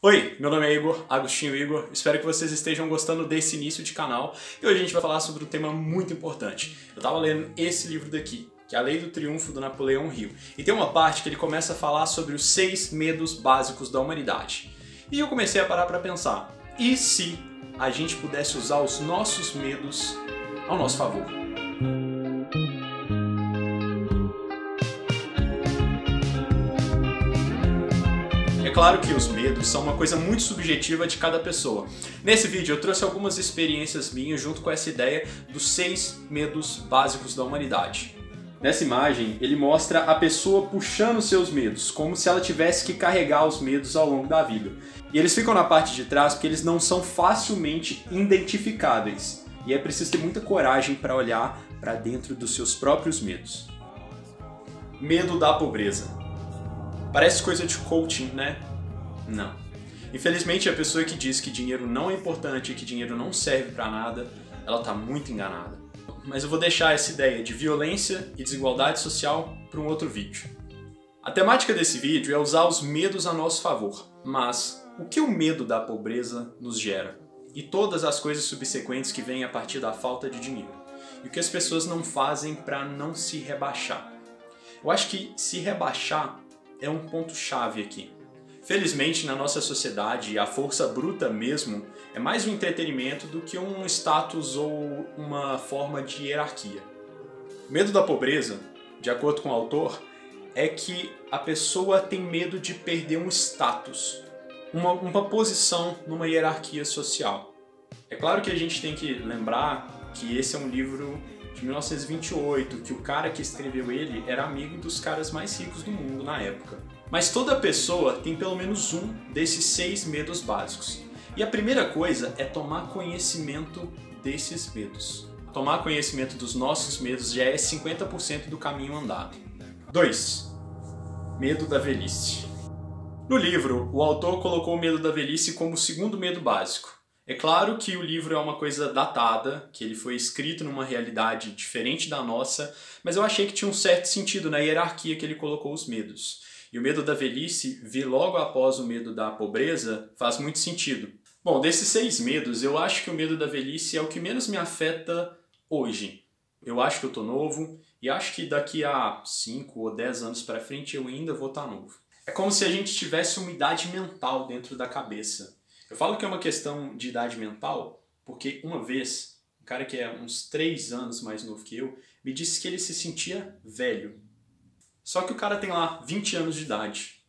Oi, meu nome é Igor, Agostinho Igor, espero que vocês estejam gostando desse início de canal e hoje a gente vai falar sobre um tema muito importante. Eu estava lendo esse livro daqui, que é A Lei do Triunfo, do Napoleão Hill, e tem uma parte que ele começa a falar sobre os 6 medos básicos da humanidade. E eu comecei a parar para pensar, e se a gente pudesse usar os nossos medos ao nosso favor? É claro que os medos são uma coisa muito subjetiva de cada pessoa. Nesse vídeo eu trouxe algumas experiências minhas junto com essa ideia dos 6 medos básicos da humanidade. Nessa imagem, ele mostra a pessoa puxando seus medos, como se ela tivesse que carregar os medos ao longo da vida. E eles ficam na parte de trás porque eles não são facilmente identificáveis. E é preciso ter muita coragem para olhar para dentro dos seus próprios medos. Medo da pobreza. Parece coisa de coaching, né? Não. Infelizmente, a pessoa que diz que dinheiro não é importante e que dinheiro não serve para nada, ela tá muito enganada. Mas eu vou deixar essa ideia de violência e desigualdade social para um outro vídeo. A temática desse vídeo é usar os medos a nosso favor. Mas o que o medo da pobreza nos gera? E todas as coisas subsequentes que vêm a partir da falta de dinheiro. E o que as pessoas não fazem para não se rebaixar? Eu acho que se rebaixar é um ponto-chave aqui. Felizmente, na nossa sociedade, a força bruta mesmo é mais um entretenimento do que um status ou uma forma de hierarquia. O medo da pobreza, de acordo com o autor, é que a pessoa tem medo de perder um status, uma posição numa hierarquia social. É claro que a gente tem que lembrar que esse é um livro de 1928, que o cara que escreveu ele era amigo dos caras mais ricos do mundo na época. Mas toda pessoa tem pelo menos um desses 6 medos básicos. E a primeira coisa é tomar conhecimento desses medos. Tomar conhecimento dos nossos medos já é 50% do caminho andado. 2. Medo da velhice. No livro, o autor colocou o medo da velhice como o segundo medo básico. É claro que o livro é uma coisa datada, que ele foi escrito numa realidade diferente da nossa, mas eu achei que tinha um certo sentido na hierarquia que ele colocou os medos. E o medo da velhice, vir logo após o medo da pobreza, faz muito sentido. Bom, desses 6 medos, eu acho que o medo da velhice é o que menos me afeta hoje. Eu acho que eu tô novo e acho que daqui a 5 ou 10 anos para frente eu ainda vou estar novo. É como se a gente tivesse uma idade mental dentro da cabeça. Eu falo que é uma questão de idade mental porque uma vez, um cara que é uns 3 anos mais novo que eu, me disse que ele se sentia velho. Só que o cara tem lá 20 anos de idade.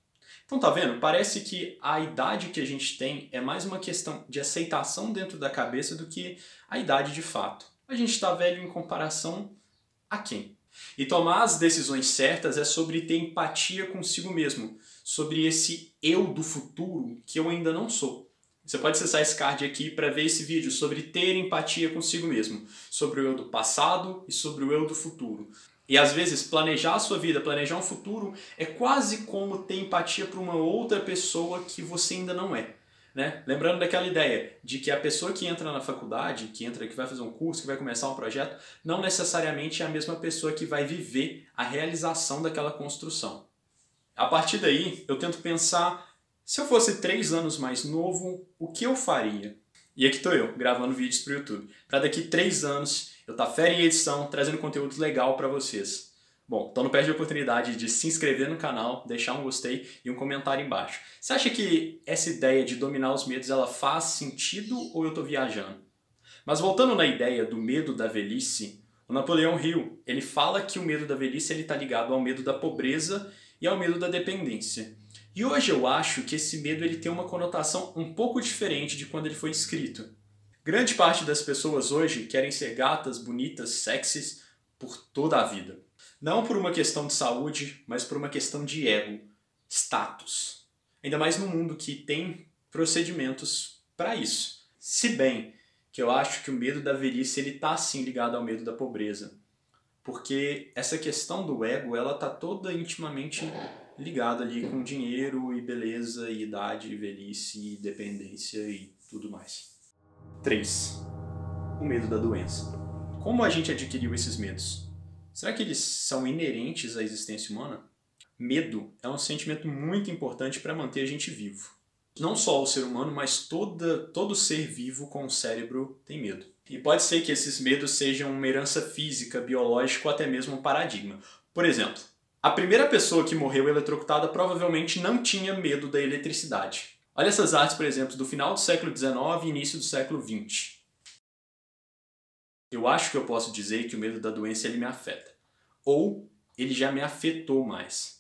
Então tá vendo? Parece que a idade que a gente tem é mais uma questão de aceitação dentro da cabeça do que a idade de fato. A gente tá velho em comparação a quem? E tomar as decisões certas é sobre ter empatia consigo mesmo, sobre esse eu do futuro que eu ainda não sou. Você pode acessar esse card aqui para ver esse vídeo sobre ter empatia consigo mesmo, sobre o eu do passado e sobre o eu do futuro. E às vezes planejar a sua vida, planejar um futuro é quase como ter empatia para uma outra pessoa que você ainda não é. Né? Lembrando daquela ideia de que a pessoa que entra na faculdade, que vai fazer um curso, que vai começar um projeto, não necessariamente é a mesma pessoa que vai viver a realização daquela construção. A partir daí, eu tento pensar, se eu fosse 3 anos mais novo, o que eu faria? E aqui estou eu, gravando vídeos para o YouTube. Para daqui 3 anos, eu estar fera em edição, trazendo conteúdo legal para vocês. Bom, então não perde a oportunidade de se inscrever no canal, deixar um gostei e um comentário embaixo. Você acha que essa ideia de dominar os medos, ela faz sentido ou eu estou viajando? Mas voltando na ideia do medo da velhice, o Napoleão Hill, ele fala que o medo da velhice está ligado ao medo da pobreza e ao medo da dependência. E hoje eu acho que esse medo ele tem uma conotação um pouco diferente de quando ele foi escrito. Grande parte das pessoas hoje querem ser gatas, bonitas, sexys por toda a vida. Não por uma questão de saúde, mas por uma questão de ego, status. Ainda mais no mundo que tem procedimentos para isso. Se bem que eu acho que o medo da velhice ele está sim ligado ao medo da pobreza. Porque essa questão do ego, ela está toda intimamente ligada ali com dinheiro e beleza e idade e velhice e dependência e tudo mais. 3. O medo da doença. Como a gente adquiriu esses medos? Será que eles são inerentes à existência humana? Medo é um sentimento muito importante para manter a gente vivo. Não só o ser humano, mas todo ser vivo com um cérebro tem medo. E pode ser que esses medos sejam uma herança física, biológica ou até mesmo um paradigma. Por exemplo, a primeira pessoa que morreu eletrocutada provavelmente não tinha medo da eletricidade. Olha essas artes, por exemplo, do final do século XIX e início do século XX. Eu acho que eu posso dizer que o medo da doença ele me afeta. Ou ele já me afetou mais.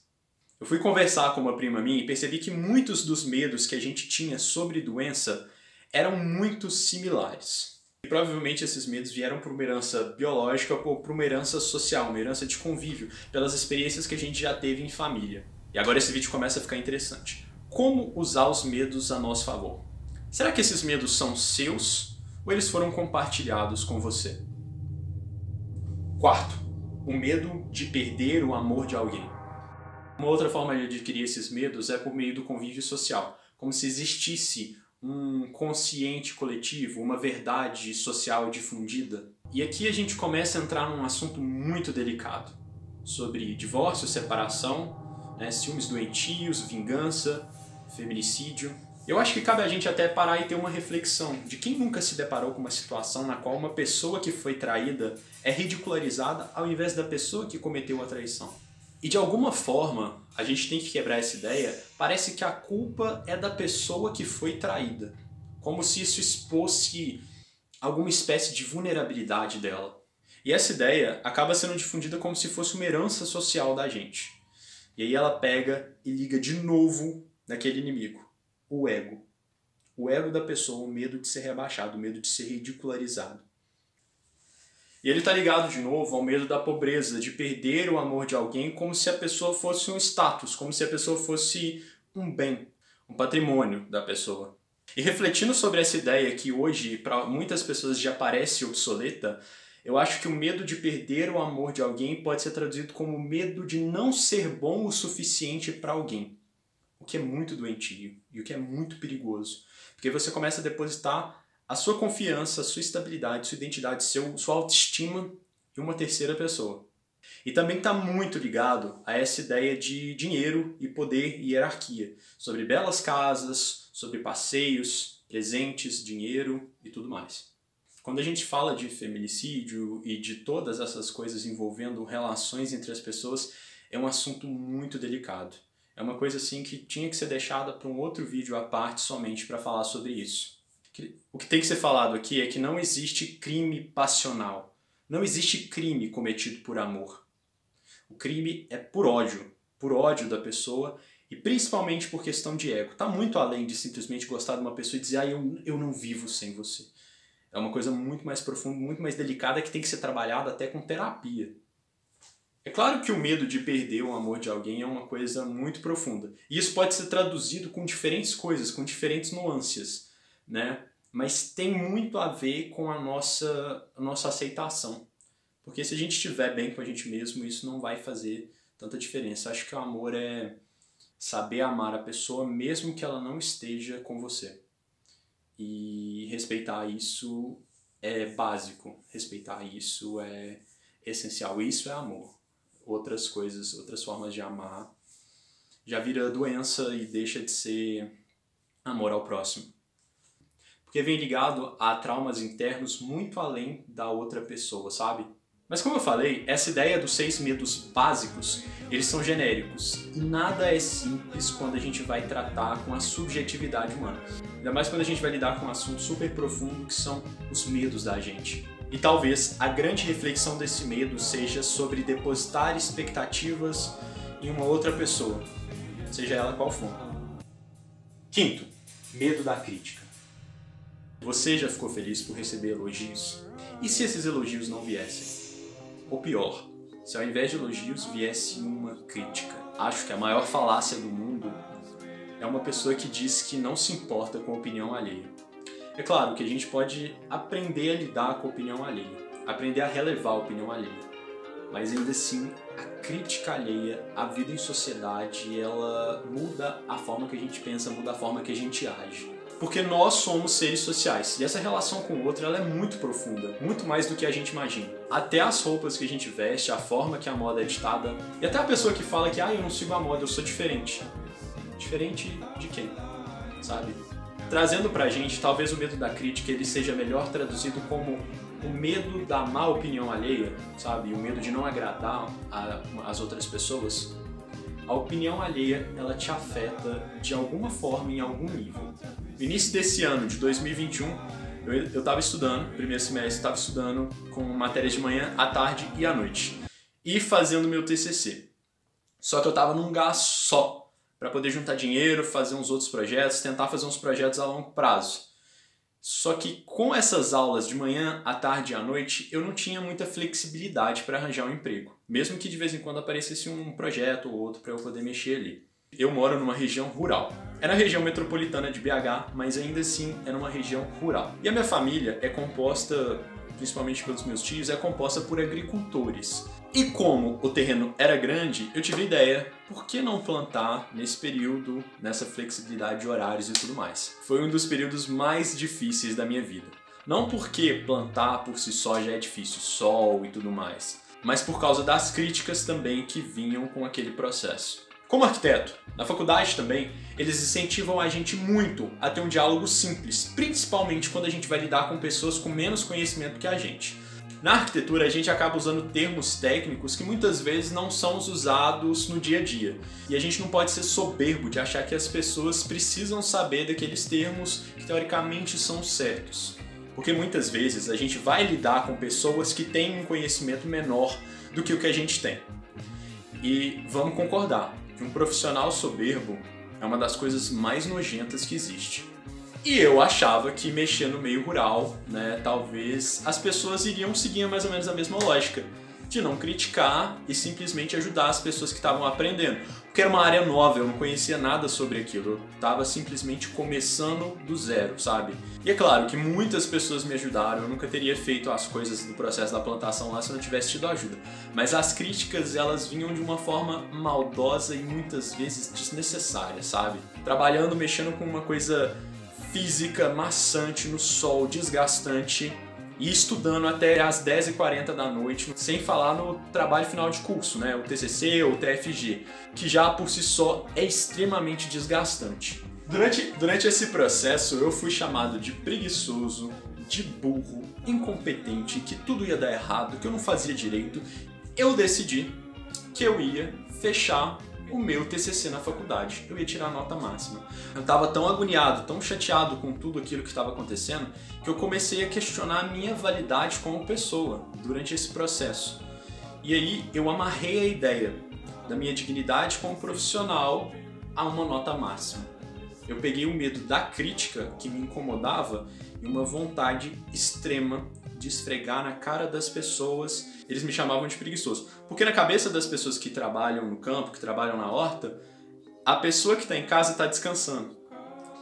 Eu fui conversar com uma prima minha e percebi que muitos dos medos que a gente tinha sobre doença eram muito similares. E provavelmente esses medos vieram por uma herança biológica ou por uma herança social, uma herança de convívio, pelas experiências que a gente já teve em família. E agora esse vídeo começa a ficar interessante. Como usar os medos a nosso favor? Será que esses medos são seus ou eles foram compartilhados com você? Quarto, o medo de perder o amor de alguém. Uma outra forma de adquirir esses medos é por meio do convívio social, como se existisse um consciente coletivo, uma verdade social difundida. E aqui a gente começa a entrar num assunto muito delicado, sobre divórcio, separação, ciúmes doentios, vingança, feminicídio. Eu acho que cabe a gente até parar e ter uma reflexão de quem nunca se deparou com uma situação na qual uma pessoa que foi traída é ridicularizada ao invés da pessoa que cometeu a traição. E de alguma forma, a gente tem que quebrar essa ideia, parece que a culpa é da pessoa que foi traída. Como se isso expôsse alguma espécie de vulnerabilidade dela. E essa ideia acaba sendo difundida como se fosse uma herança social da gente. E aí ela pega e liga de novo naquele inimigo, o ego. O ego da pessoa, o medo de ser rebaixado, o medo de ser ridicularizado. E ele está ligado de novo ao medo da pobreza, de perder o amor de alguém como se a pessoa fosse um status, como se a pessoa fosse um bem, um patrimônio da pessoa. E refletindo sobre essa ideia que hoje para muitas pessoas já parece obsoleta, eu acho que o medo de perder o amor de alguém pode ser traduzido como o medo de não ser bom o suficiente para alguém. O que é muito doentio e o que é muito perigoso. Porque você começa a depositar a sua confiança, a sua estabilidade, sua identidade, sua autoestima em uma terceira pessoa. E também está muito ligado a essa ideia de dinheiro e poder e hierarquia. Sobre belas casas, sobre passeios, presentes, dinheiro e tudo mais. Quando a gente fala de feminicídio e de todas essas coisas envolvendo relações entre as pessoas, é um assunto muito delicado. É uma coisa assim que tinha que ser deixada para um outro vídeo à parte somente para falar sobre isso. O que tem que ser falado aqui é que não existe crime passional. Não existe crime cometido por amor. O crime é por ódio da pessoa e principalmente por questão de ego. Está muito além de simplesmente gostar de uma pessoa e dizer eu não vivo sem você. É uma coisa muito mais profunda, muito mais delicada que tem que ser trabalhada até com terapia. É claro que o medo de perder o amor de alguém é uma coisa muito profunda. E isso pode ser traduzido com diferentes coisas, com diferentes nuances, né? Mas tem muito a ver com a nossa aceitação. Porque se a gente estiver bem com a gente mesmo, isso não vai fazer tanta diferença. Acho que o amor é saber amar a pessoa mesmo que ela não esteja com você. E respeitar isso é básico. Respeitar isso é essencial. Isso é amor. Outras coisas, outras formas de amar já vira doença e deixa de ser amor ao próximo. Porque vem ligado a traumas internos muito além da outra pessoa, sabe? Mas como eu falei, essa ideia dos 6 medos básicos, eles são genéricos. E nada é simples quando a gente vai tratar com a subjetividade humana. Ainda mais quando a gente vai lidar com um assunto super profundo que são os medos da gente. E talvez a grande reflexão desse medo seja sobre depositar expectativas em uma outra pessoa, seja ela qual for. Quinto, medo da crítica. Você já ficou feliz por receber elogios? E se esses elogios não viessem? Ou pior, se ao invés de elogios viesse uma crítica? Acho que a maior falácia do mundo é uma pessoa que diz que não se importa com a opinião alheia. É claro que a gente pode aprender a lidar com a opinião alheia, aprender a relevar a opinião alheia. Mas ainda assim, a crítica alheia, a vida em sociedade, ela muda a forma que a gente pensa, muda a forma que a gente age. Porque nós somos seres sociais e essa relação com o outro ela é muito profunda, muito mais do que a gente imagina. Até as roupas que a gente veste, a forma que a moda é ditada, e até a pessoa que fala que eu não sigo a moda, eu sou diferente. Diferente de quem? sabe? Trazendo pra gente, talvez o medo da crítica ele seja melhor traduzido como o medo da má opinião alheia, sabe? O medo de não agradar as outras pessoas. A opinião alheia, ela te afeta de alguma forma, em algum nível. No início desse ano, de 2021, eu estava estudando, primeiro semestre, estava estudando com matérias de manhã, à tarde e à noite. E fazendo meu TCC. Só que eu estava num gás só, para poder juntar dinheiro, fazer uns outros projetos, tentar fazer uns projetos a longo prazo. Só que com essas aulas de manhã, à tarde e à noite, eu não tinha muita flexibilidade para arranjar um emprego. Mesmo que de vez em quando aparecesse um projeto ou outro para eu poder mexer ali. Eu moro numa região rural. É na região metropolitana de BH, mas ainda assim é numa região rural. E a minha família é composta, principalmente pelos meus tios, é composta por agricultores. E como o terreno era grande, eu tive a ideia, por que não plantar nesse período, nessa flexibilidade de horários e tudo mais? Foi um dos períodos mais difíceis da minha vida. Não porque plantar por si só já é difícil, sol e tudo mais, mas por causa das críticas também que vinham com aquele processo. Como arquiteto, na faculdade também, eles incentivam a gente muito a ter um diálogo simples, principalmente quando a gente vai lidar com pessoas com menos conhecimento que a gente. Na arquitetura, a gente acaba usando termos técnicos que muitas vezes não são usados no dia a dia. E a gente não pode ser soberbo de achar que as pessoas precisam saber daqueles termos que teoricamente são certos. Porque muitas vezes a gente vai lidar com pessoas que têm um conhecimento menor do que o que a gente tem. E vamos concordar que um profissional soberbo é uma das coisas mais nojentas que existe. E eu achava que mexer no meio rural, né, talvez as pessoas iriam seguir mais ou menos a mesma lógica, de não criticar e simplesmente ajudar as pessoas que estavam aprendendo. Porque era uma área nova, eu não conhecia nada sobre aquilo, eu estava simplesmente começando do zero, sabe? E é claro que muitas pessoas me ajudaram, eu nunca teria feito as coisas do processo da plantação lá se eu não tivesse tido ajuda. Mas as críticas, elas vinham de uma forma maldosa e muitas vezes desnecessária, sabe? Trabalhando, mexendo com uma coisa física, maçante, no sol, desgastante, e estudando até às 10h40 da noite, sem falar no trabalho final de curso, né? O TCC ou o TFG, que já por si só é extremamente desgastante. Durante esse processo eu fui chamado de preguiçoso, de burro, incompetente, que tudo ia dar errado, que eu não fazia direito. Eu decidi que eu ia fechar o meu TCC na faculdade, eu ia tirar a nota máxima. Eu estava tão agoniado, tão chateado com tudo aquilo que estava acontecendo, que eu comecei a questionar a minha validade como pessoa durante esse processo. E aí eu amarrei a ideia da minha dignidade como profissional a uma nota máxima. Eu peguei o medo da crítica que me incomodava e uma vontade extrema de esfregar na cara das pessoas. Eles me chamavam de preguiçoso. Porque na cabeça das pessoas que trabalham no campo, que trabalham na horta, a pessoa que está em casa está descansando.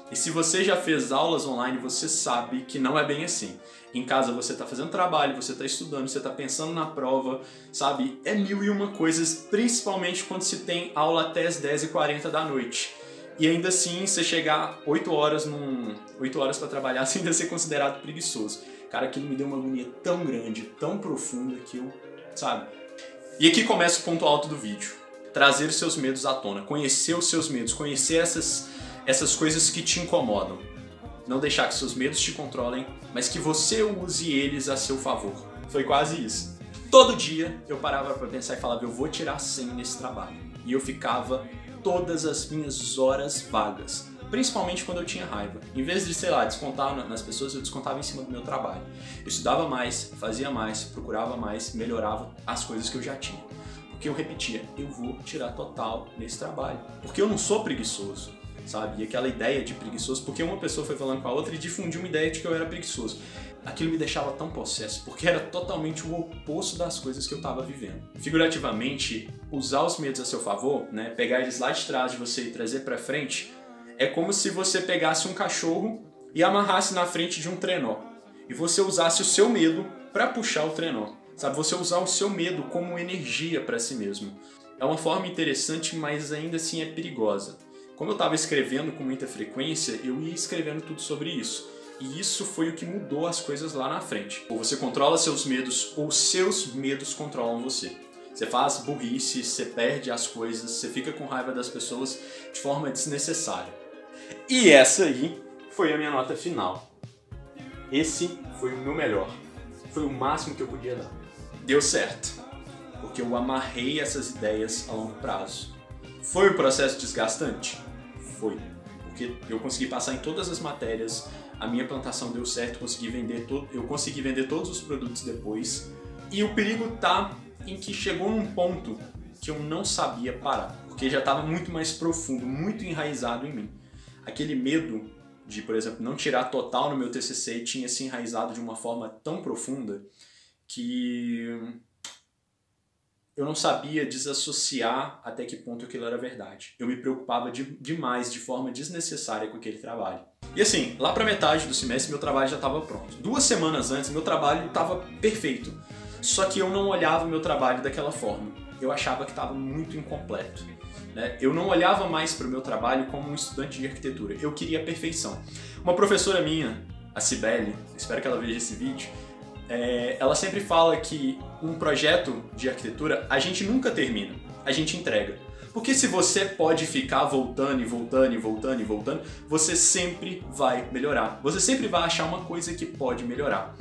E se você já fez aulas online, você sabe que não é bem assim. Em casa você está fazendo trabalho, você está estudando, você está pensando na prova, sabe? É mil e uma coisas, principalmente quando se tem aula até as 10h40 da noite. E ainda assim, você chegar 8 horas para trabalhar sem ainda ser considerado preguiçoso. Cara, aquilo me deu uma agonia tão grande, tão profunda que eu, sabe? E aqui começa o ponto alto do vídeo. Trazer os seus medos à tona, conhecer os seus medos, conhecer essas coisas que te incomodam. Não deixar que seus medos te controlem, mas que você use eles a seu favor. Foi quase isso. Todo dia eu parava para pensar e falava, eu vou tirar 100 nesse trabalho. E eu ficava todas as minhas horas vagas. Principalmente quando eu tinha raiva. Em vez de, sei lá, descontar nas pessoas, eu descontava em cima do meu trabalho. Eu estudava mais, fazia mais, procurava mais, melhorava as coisas que eu já tinha. Porque eu repetia, eu vou tirar total nesse trabalho. Porque eu não sou preguiçoso, sabe? E aquela ideia de preguiçoso, porque uma pessoa foi falando com a outra e difundiu uma ideia de que eu era preguiçoso. Aquilo me deixava tão possesso, porque era totalmente o oposto das coisas que eu estava vivendo. Figurativamente, usar os medos a seu favor, né? Pegar eles lá de trás de você e trazer para frente, é como se você pegasse um cachorro e amarrasse na frente de um trenó. E você usasse o seu medo para puxar o trenó. Sabe? Você usar o seu medo como energia para si mesmo. É uma forma interessante, mas ainda assim é perigosa. Como eu estava escrevendo com muita frequência, eu ia escrevendo tudo sobre isso. E isso foi o que mudou as coisas lá na frente. Ou você controla seus medos, ou seus medos controlam você. Você faz burrice, você perde as coisas, você fica com raiva das pessoas de forma desnecessária. E essa aí foi a minha nota final. Esse foi o meu melhor. Foi o máximo que eu podia dar. Deu certo, porque eu amarrei essas ideias a longo prazo. Foi um processo desgastante? Foi. Porque eu consegui passar em todas as matérias, a minha plantação deu certo, eu consegui vender todos os produtos depois. E o perigo tá em que chegou num ponto que eu não sabia parar, porque já estava muito mais profundo, muito enraizado em mim. Aquele medo de, por exemplo, não tirar total no meu TCC tinha se enraizado de uma forma tão profunda que eu não sabia desassociar até que ponto aquilo era verdade. Eu me preocupava demais, de forma desnecessária com aquele trabalho. E assim, lá pra metade do semestre meu trabalho já estava pronto. 2 semanas antes meu trabalho estava perfeito. Só que eu não olhava o meu trabalho daquela forma. Eu achava que estava muito incompleto. Né? Eu não olhava mais para o meu trabalho como um estudante de arquitetura. Eu queria a perfeição. Uma professora minha, a Cibele, espero que ela veja esse vídeo, ela sempre fala que um projeto de arquitetura a gente nunca termina, a gente entrega. Porque se você pode ficar voltando e voltando e voltando e voltando, você sempre vai melhorar. Você sempre vai achar uma coisa que pode melhorar.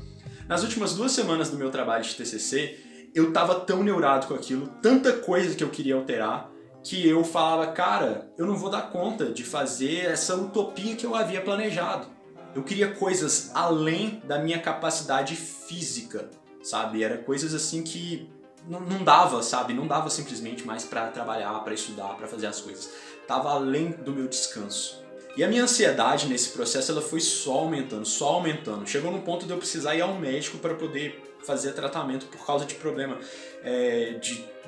Nas últimas 2 semanas do meu trabalho de TCC, eu tava tão neurado com aquilo, tanta coisa que eu queria alterar, que eu falava, cara, eu não vou dar conta de fazer essa utopia que eu havia planejado. Eu queria coisas além da minha capacidade física, sabe? Era coisas assim que não dava, sabe? Não dava simplesmente mais pra trabalhar, pra estudar, pra fazer as coisas. Tava além do meu descanso. E a minha ansiedade nesse processo ela foi só aumentando, só aumentando. Chegou num ponto de eu precisar ir ao médico para poder fazer tratamento por causa de problema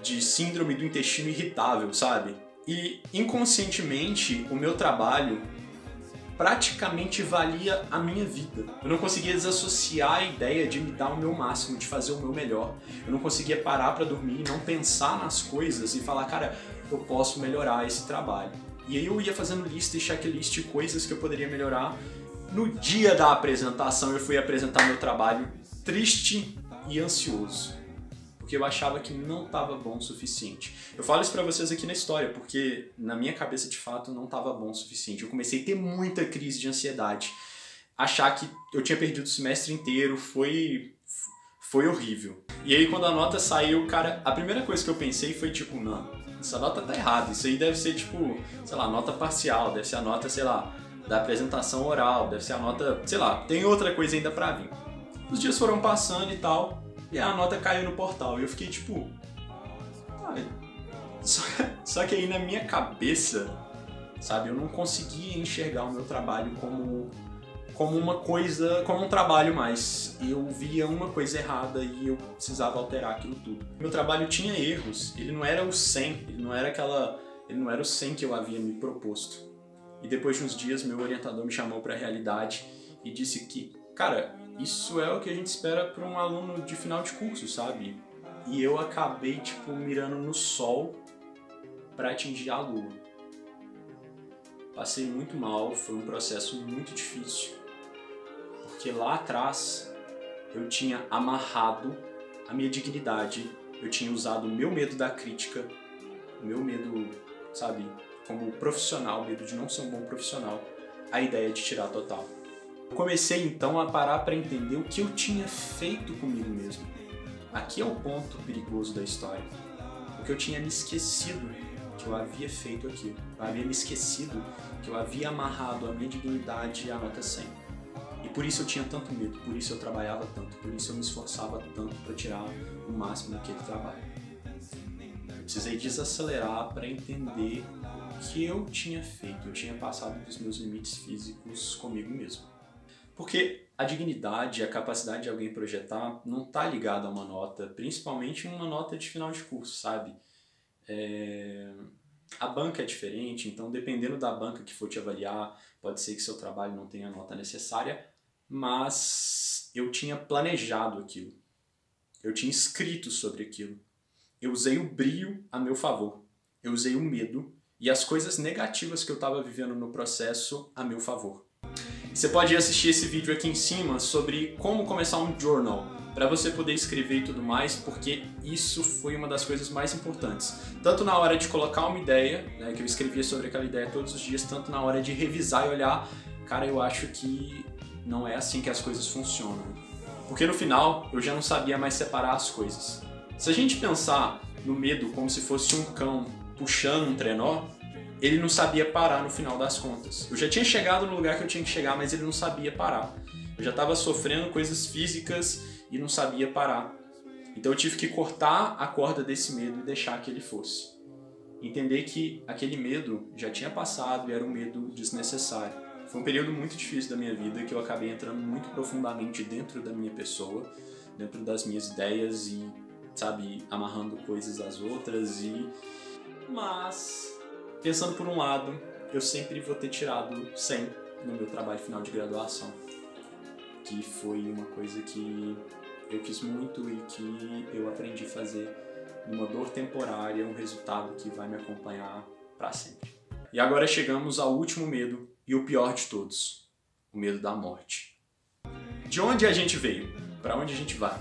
de síndrome do intestino irritável, sabe? E inconscientemente o meu trabalho praticamente valia a minha vida. Eu não conseguia desassociar a ideia de me dar o meu máximo, de fazer o meu melhor. Eu não conseguia parar para dormir e não pensar nas coisas e falar, cara, eu posso melhorar esse trabalho. E aí eu ia fazendo lista e checklist de coisas que eu poderia melhorar. No dia da apresentação eu fui apresentar meu trabalho triste e ansioso, porque eu achava que não estava bom o suficiente. Eu falo isso pra vocês aqui na história, porque na minha cabeça de fato não estava bom o suficiente. Eu comecei a ter muita crise de ansiedade. Achar que eu tinha perdido o semestre inteiro foi horrível. E aí quando a nota saiu, cara, a primeira coisa que eu pensei foi tipo, não, essa nota tá errada. Isso aí deve ser tipo, sei lá, nota parcial, deve ser a nota, sei lá, da apresentação oral, deve ser a nota, sei lá, tem outra coisa ainda pra vir. Os dias foram passando e tal, e a nota caiu no portal. E eu fiquei tipo... Só que aí na minha cabeça, sabe, eu não conseguia enxergar o meu trabalho como uma coisa, como um trabalho mais. Eu via uma coisa errada e eu precisava alterar aquilo tudo. Meu trabalho tinha erros, ele não era o 100, ele não era o 100 que eu havia me proposto. E depois de uns dias, meu orientador me chamou para a realidade e disse que, cara, isso é o que a gente espera para um aluno de final de curso, sabe? E eu acabei, tipo, mirando no sol para atingir a lua. Passei muito mal, foi um processo muito difícil, porque lá atrás eu tinha amarrado a minha dignidade, eu tinha usado o meu medo da crítica, o meu medo, sabe, como profissional, medo de não ser um bom profissional, a ideia de tirar total. Eu comecei então a parar para entender o que eu tinha feito comigo mesmo. Aqui é o ponto perigoso da história, porque eu tinha me esquecido que eu havia feito aquilo. Eu havia me esquecido que eu havia amarrado a minha dignidade à nota 100. E por isso eu tinha tanto medo, por isso eu trabalhava tanto, por isso eu me esforçava tanto para tirar o máximo daquele trabalho. Eu precisei desacelerar para entender o que eu tinha feito. Eu tinha passado dos meus limites físicos comigo mesmo. Porque a dignidade e a capacidade de alguém projetar não está ligada a uma nota, principalmente uma nota de final de curso, sabe? A banca é diferente, então dependendo da banca que for te avaliar, pode ser que seu trabalho não tenha a nota necessária, mas eu tinha planejado aquilo, eu tinha escrito sobre aquilo, eu usei o brio a meu favor, eu usei o medo e as coisas negativas que eu estava vivendo no processo a meu favor. Você pode assistir esse vídeo aqui em cima sobre como começar um journal para você poder escrever e tudo mais, porque isso foi uma das coisas mais importantes. Tanto na hora de colocar uma ideia, né, que eu escrevia sobre aquela ideia todos os dias, tanto na hora de revisar e olhar, cara, eu acho que não é assim que as coisas funcionam. Porque no final, eu já não sabia mais separar as coisas. Se a gente pensar no medo como se fosse um cão puxando um trenó, ele não sabia parar no final das contas. Eu já tinha chegado no lugar que eu tinha que chegar, mas ele não sabia parar. Eu já estava sofrendo coisas físicas e não sabia parar. Então eu tive que cortar a corda desse medo e deixar que ele fosse. Entender que aquele medo já tinha passado e era um medo desnecessário. Foi um período muito difícil da minha vida que eu acabei entrando muito profundamente dentro da minha pessoa, dentro das minhas ideias e, sabe, amarrando coisas às outras Mas, pensando por um lado, eu sempre vou ter tirado 100 no meu trabalho final de graduação. Que foi uma coisa que eu quis muito e que eu aprendi a fazer numa dor temporária, um resultado que vai me acompanhar para sempre. E agora chegamos ao último medo e o pior de todos, o medo da morte. De onde a gente veio? Para onde a gente vai?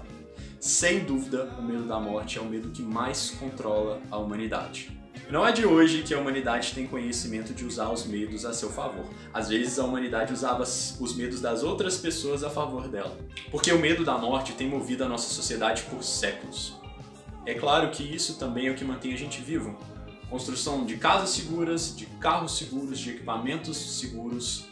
Sem dúvida, o medo da morte é o medo que mais controla a humanidade. Não é de hoje que a humanidade tem conhecimento de usar os medos a seu favor. Às vezes a humanidade usava os medos das outras pessoas a favor dela. Porque o medo da morte tem movido a nossa sociedade por séculos. É claro que isso também é o que mantém a gente vivo. Construção de casas seguras, de carros seguros, de equipamentos seguros,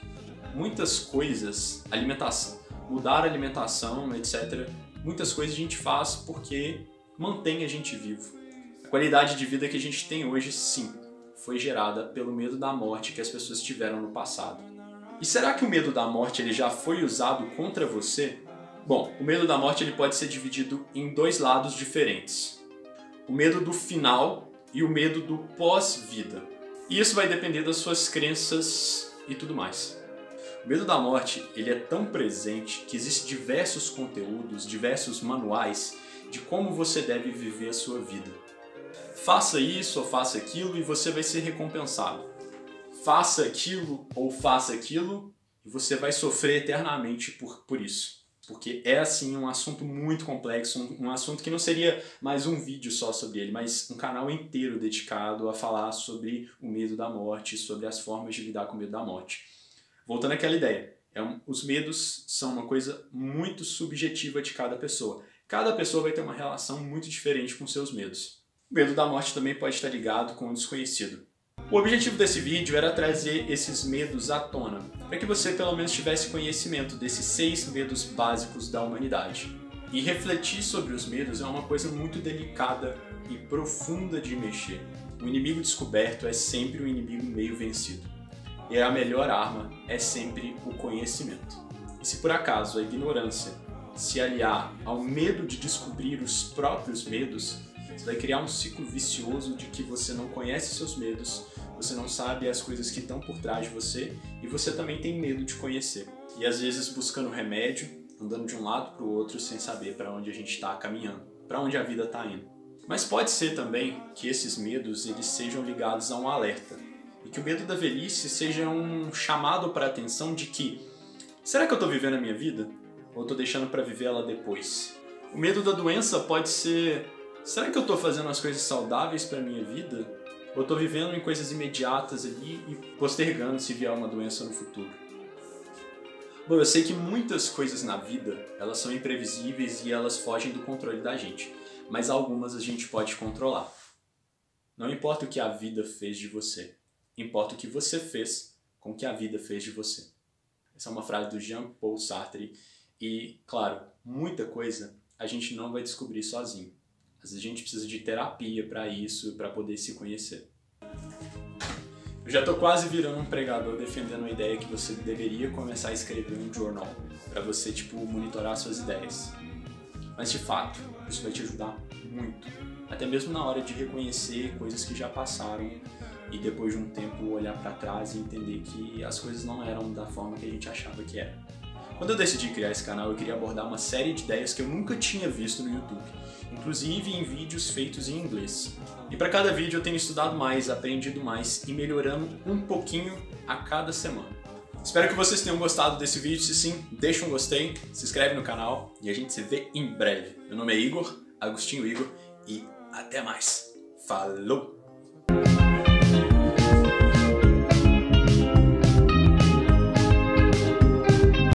muitas coisas, alimentação, mudar a alimentação, etc. Muitas coisas a gente faz porque mantém a gente vivo. A qualidade de vida que a gente tem hoje, sim, foi gerada pelo medo da morte que as pessoas tiveram no passado. E será que o medo da morte ele já foi usado contra você? Bom, o medo da morte ele pode ser dividido em dois lados diferentes. O medo do final e o medo do pós-vida. E isso vai depender das suas crenças e tudo mais. O medo da morte ele é tão presente que existem diversos conteúdos, diversos manuais de como você deve viver a sua vida. Faça isso ou faça aquilo e você vai ser recompensado. Faça aquilo ou faça aquilo e você vai sofrer eternamente por isso. Porque é, assim, um assunto muito complexo, um assunto que não seria mais um vídeo só sobre ele, mas um canal inteiro dedicado a falar sobre o medo da morte, sobre as formas de lidar com o medo da morte. Voltando àquela ideia, os medos são uma coisa muito subjetiva de cada pessoa. Cada pessoa vai ter uma relação muito diferente com seus medos. O medo da morte também pode estar ligado com o desconhecido. O objetivo desse vídeo era trazer esses medos à tona, para que você pelo menos tivesse conhecimento desses 6 medos básicos da humanidade. E refletir sobre os medos é uma coisa muito delicada e profunda de mexer. O inimigo descoberto é sempre o inimigo meio vencido. E a melhor arma é sempre o conhecimento. E se por acaso a ignorância se aliar ao medo de descobrir os próprios medos, você vai criar um ciclo vicioso de que você não conhece seus medos, você não sabe as coisas que estão por trás de você e você também tem medo de conhecer. E às vezes buscando remédio, andando de um lado para o outro sem saber para onde a gente está caminhando, para onde a vida está indo. Mas pode ser também que esses medos eles sejam ligados a um alerta e que o medo da velhice seja um chamado para a atenção de que será que eu estou vivendo a minha vida ou estou deixando para viver ela depois? O medo da doença pode ser será que eu estou fazendo as coisas saudáveis para a minha vida? Ou estou vivendo em coisas imediatas ali e postergando se vier uma doença no futuro? Bom, eu sei que muitas coisas na vida, elas são imprevisíveis e elas fogem do controle da gente. Mas algumas a gente pode controlar. Não importa o que a vida fez de você. Importa o que você fez com o que a vida fez de você. Essa é uma frase do Jean-Paul Sartre. E, claro, muita coisa a gente não vai descobrir sozinho. Às vezes a gente precisa de terapia para isso, para poder se conhecer. Eu já estou quase virando um pregador defendendo a ideia que você deveria começar a escrever um journal para você, monitorar suas ideias. Mas de fato, isso vai te ajudar muito. Até mesmo na hora de reconhecer coisas que já passaram e depois de um tempo olhar para trás e entender que as coisas não eram da forma que a gente achava que era. Quando eu decidi criar esse canal, eu queria abordar uma série de ideias que eu nunca tinha visto no YouTube, inclusive em vídeos feitos em inglês. E para cada vídeo eu tenho estudado mais, aprendido mais e melhorando um pouquinho a cada semana. Espero que vocês tenham gostado desse vídeo. Se sim, deixa um gostei, se inscreve no canal e a gente se vê em breve. Meu nome é Igor, Agostinho Igor, e até mais. Falou!